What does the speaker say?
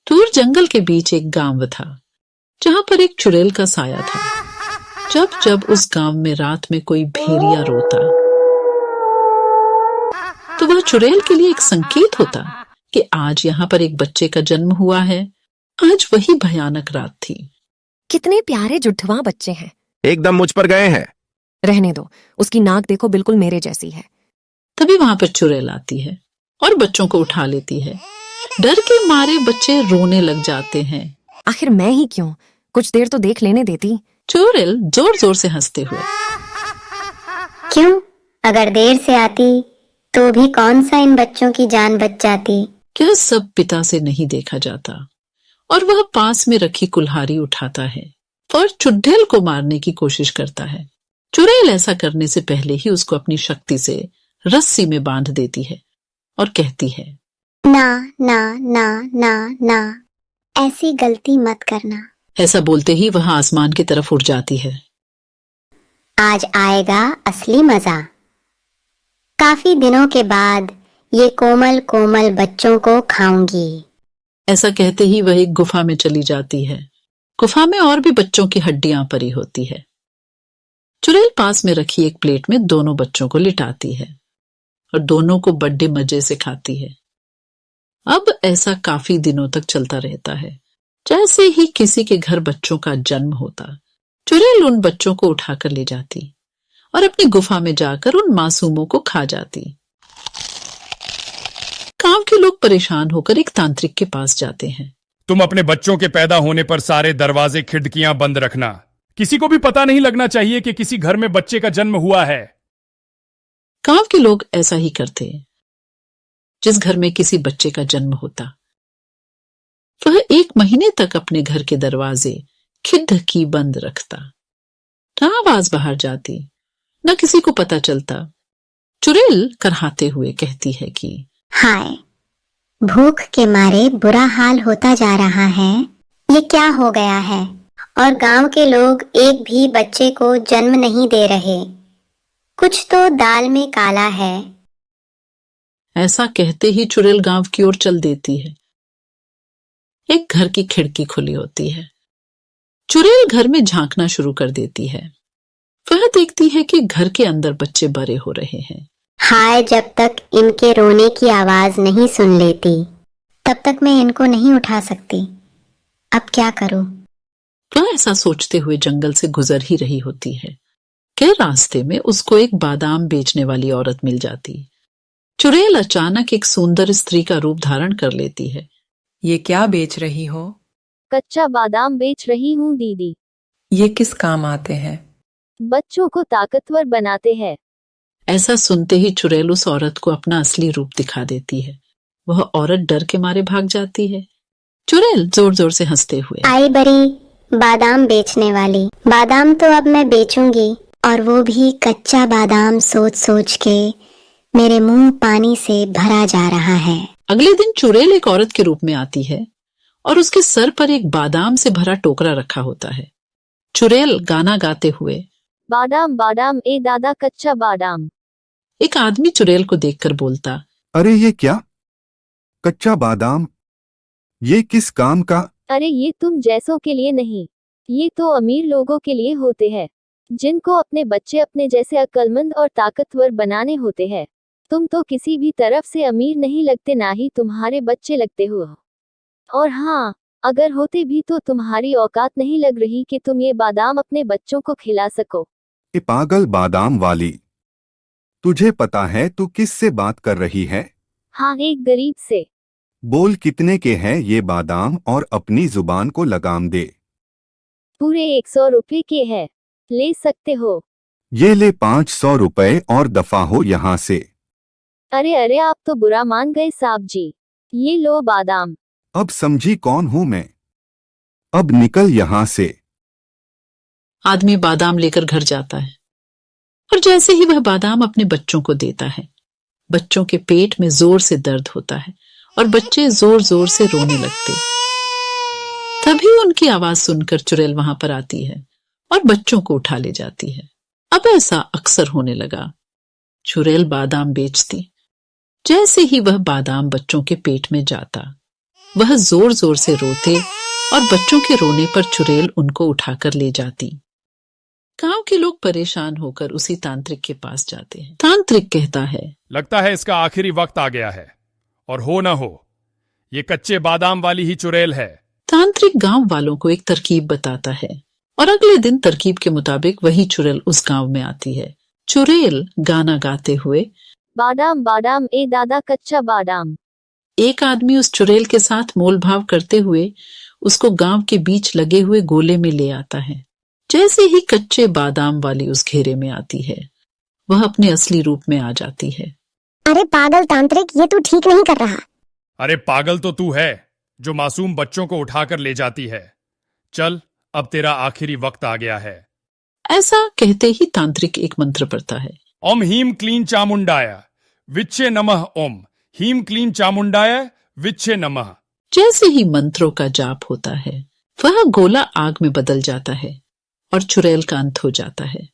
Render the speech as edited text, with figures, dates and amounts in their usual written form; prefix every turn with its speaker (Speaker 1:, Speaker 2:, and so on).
Speaker 1: दूर जंगल के बीच एक गांव था जहां पर एक चुड़ैल का साया था। जब जब उस गांव में रात में कोई भेड़िया रोता तो वह चुड़ैल के लिए एक संकेत होता कि आज यहाँ पर एक बच्चे का जन्म हुआ है। आज वही भयानक रात थी।
Speaker 2: कितने प्यारे जुड़वा बच्चे हैं।
Speaker 3: एकदम मुझ पर गए हैं।
Speaker 2: रहने दो, उसकी नाक देखो बिल्कुल मेरे जैसी है।
Speaker 1: तभी वहां पर चुड़ैल आती है और बच्चों को उठा लेती है। डर के मारे बच्चे रोने लग जाते हैं।
Speaker 2: आखिर मैं ही क्यों, कुछ देर तो देख लेने देती।
Speaker 1: चुड़ैल जोर जोर से हंसते हुए,
Speaker 4: क्यों, अगर देर से आती तो भी कौन सा इन बच्चों की जान बच जाती।
Speaker 1: यह सब पिता से नहीं देखा जाता और वह पास में रखी कुल्हाड़ी उठाता है और चुड़ैल को मारने की कोशिश करता है। चुड़ैल ऐसा करने से पहले ही उसको अपनी शक्ति से रस्सी में बांध देती है और कहती है,
Speaker 4: ना ना ना ना ना, ऐसी गलती मत करना।
Speaker 1: ऐसा बोलते ही वह आसमान की तरफ उड़ जाती है।
Speaker 4: आज आएगा असली मजा। काफी दिनों के बाद ये कोमल कोमल बच्चों को खाऊंगी।
Speaker 1: ऐसा कहते ही वह एक गुफा में चली जाती है। गुफा में और भी बच्चों की हड्डियां पड़ी होती है। चुड़ैल पास में रखी एक प्लेट में दोनों बच्चों को लिटाती है और दोनों को बड़े मजे से खाती है। अब ऐसा काफी दिनों तक चलता रहता है। जैसे ही किसी के घर बच्चों का जन्म होता, चुड़ैल उन बच्चों को उठाकर ले जाती और अपनी गुफा में जाकर उन मासूमों को खा जाती। गांव के लोग परेशान होकर एक तांत्रिक के पास जाते हैं।
Speaker 5: तुम अपने बच्चों के पैदा होने पर सारे दरवाजे खिड़कियां बंद रखना। किसी को भी पता नहीं लगना चाहिए कि किसी घर में बच्चे का जन्म हुआ है।
Speaker 1: गांव के लोग ऐसा ही करते। जिस घर में किसी बच्चे का जन्म होता, वह 1 महीने तक अपने घर के दरवाजे खिड़की बंद रखता। न आवाज बाहर जाती, न किसी को पता चलता। चुड़ैल करहाते हुए कहती है कि
Speaker 4: हाय, भूख के मारे बुरा हाल होता जा रहा है। ये क्या हो गया है? और गांव के लोग एक भी बच्चे को जन्म नहीं दे रहे। कुछ तो दाल में काला है।
Speaker 1: ऐसा कहते ही चुड़ैल गांव की ओर चल देती है। एक घर की खिड़की खुली होती है। चुड़ैल घर में झांकना शुरू कर देती है। वह देखती है कि घर के अंदर बच्चे बड़े हो रहे हैं।
Speaker 4: हाय, जब तक इनके रोने की आवाज नहीं सुन लेती तब तक मैं इनको नहीं उठा सकती। अब क्या करूं?
Speaker 1: वह ऐसा सोचते हुए जंगल से गुजर ही रही होती है कि रास्ते में उसको एक बादाम बेचने वाली औरत मिल जाती। चुड़ैल अचानक एक सुंदर स्त्री का रूप धारण कर लेती है।
Speaker 6: ये क्या बेच रही हो?
Speaker 7: कच्चा बादाम बेच रही हूँ दीदी।
Speaker 6: ये किस काम आते हैं?
Speaker 7: बच्चों को ताकतवर बनाते हैं।
Speaker 1: ऐसा सुनते ही चुड़ैल उस औरत को अपना असली रूप दिखा देती है। वह औरत डर के मारे भाग जाती है। चुड़ैल जोर जोर से हंसते हुए,
Speaker 4: आई बड़ी बादाम बेचने वाली। बादाम तो अब मैं बेचूंगी, और वो भी कच्चा बादाम। सोच सोच के मेरे मुंह पानी से भरा जा रहा है।
Speaker 1: अगले दिन चुड़ैल एक औरत के रूप में आती है और उसके सर पर एक बादाम से भरा टोकरा रखा होता है। चुड़ैल गाना गाते हुए,
Speaker 7: बादाम बादाम ए दादा कच्चा बादाम।
Speaker 1: एक आदमी चुड़ैल को देखकर बोलता,
Speaker 3: अरे ये क्या? कच्चा बादाम? ये किस काम का?
Speaker 7: अरे ये तुम जैसों के लिए नहीं, ये तो अमीर लोगों के लिए होते हैं, जिनको अपने बच्चे अपने जैसे अक्लमंद और ताकतवर बनाने होते हैं। तुम तो किसी भी तरफ से अमीर नहीं लगते, ना ही तुम्हारे बच्चे लगते हो। और हाँ, अगर होते भी तो तुम्हारी औकात नहीं लग रही कि तुम ये बादाम अपने बच्चों को खिला सको।
Speaker 3: ये पागल बादाम वाली, तुझे पता है तू किस से बात कर रही है?
Speaker 7: हाँ, एक गरीब से।
Speaker 3: बोल कितने के हैं ये बादाम और अपनी जुबान को लगाम दे।
Speaker 7: पूरे 100 रुपए के है, ले सकते हो।
Speaker 3: ये ले 500 रुपए और दफा हो यहाँ से।
Speaker 7: अरे अरे, आप तो बुरा मान गए साहब जी। ये लो बादाम।
Speaker 3: अब समझी कौन हूं मैं? अब निकल यहाँ से।
Speaker 1: आदमी बादाम लेकर घर जाता है और जैसे ही वह बादाम अपने बच्चों को देता है, बच्चों के पेट में जोर से दर्द होता है और बच्चे जोर जोर से रोने लगते। तभी उनकी आवाज सुनकर चुड़ैल वहां पर आती है और बच्चों को उठा ले जाती है। अब ऐसा अक्सर होने लगा। चुड़ैल बादाम बेचती। जैसे ही वह बादाम बच्चों के पेट में जाता, वह जोर जोर से रोते और बच्चों के रोने पर चुड़ैल उनको उठाकर ले जाती। गांव के लोग परेशान होकर उसी तांत्रिक के पास जाते हैं। तांत्रिक कहता है,
Speaker 5: लगता है इसका आखिरी वक्त आ गया है, और हो न हो ये कच्चे बादाम वाली ही चुड़ैल है।
Speaker 1: तांत्रिक गांव वालों को एक तरकीब बताता है और अगले दिन तरकीब के मुताबिक वही चुड़ैल उस गांव में आती है। चुड़ैल गाना गाते हुए,
Speaker 7: बादाम बादाम ए दादा कच्चा बादाम।
Speaker 1: एक आदमी उस चुड़ैल के साथ मोल भाव करते हुए उसको गांव के बीच लगे हुए गोले में ले आता है। जैसे ही कच्चे बादाम वाली उस घेरे में आती है, वह अपने असली रूप में आ जाती है।
Speaker 4: अरे पागल तांत्रिक, ये तू ठीक नहीं कर रहा।
Speaker 5: अरे पागल तो तू है जो मासूम बच्चों को उठाकर ले जाती है। चल, अब तेरा आखिरी वक्त आ गया है।
Speaker 1: ऐसा कहते ही तांत्रिक एक मंत्र पढ़ता है।
Speaker 5: ओम हीम क्लीन चामुंडाय विच्चे नमः। ओम हीम क्लीन चामुंडाय विच्चे नमः।
Speaker 1: जैसे ही मंत्रों का जाप होता है, वह गोला आग में बदल जाता है और चुड़ैल का अंत हो जाता है।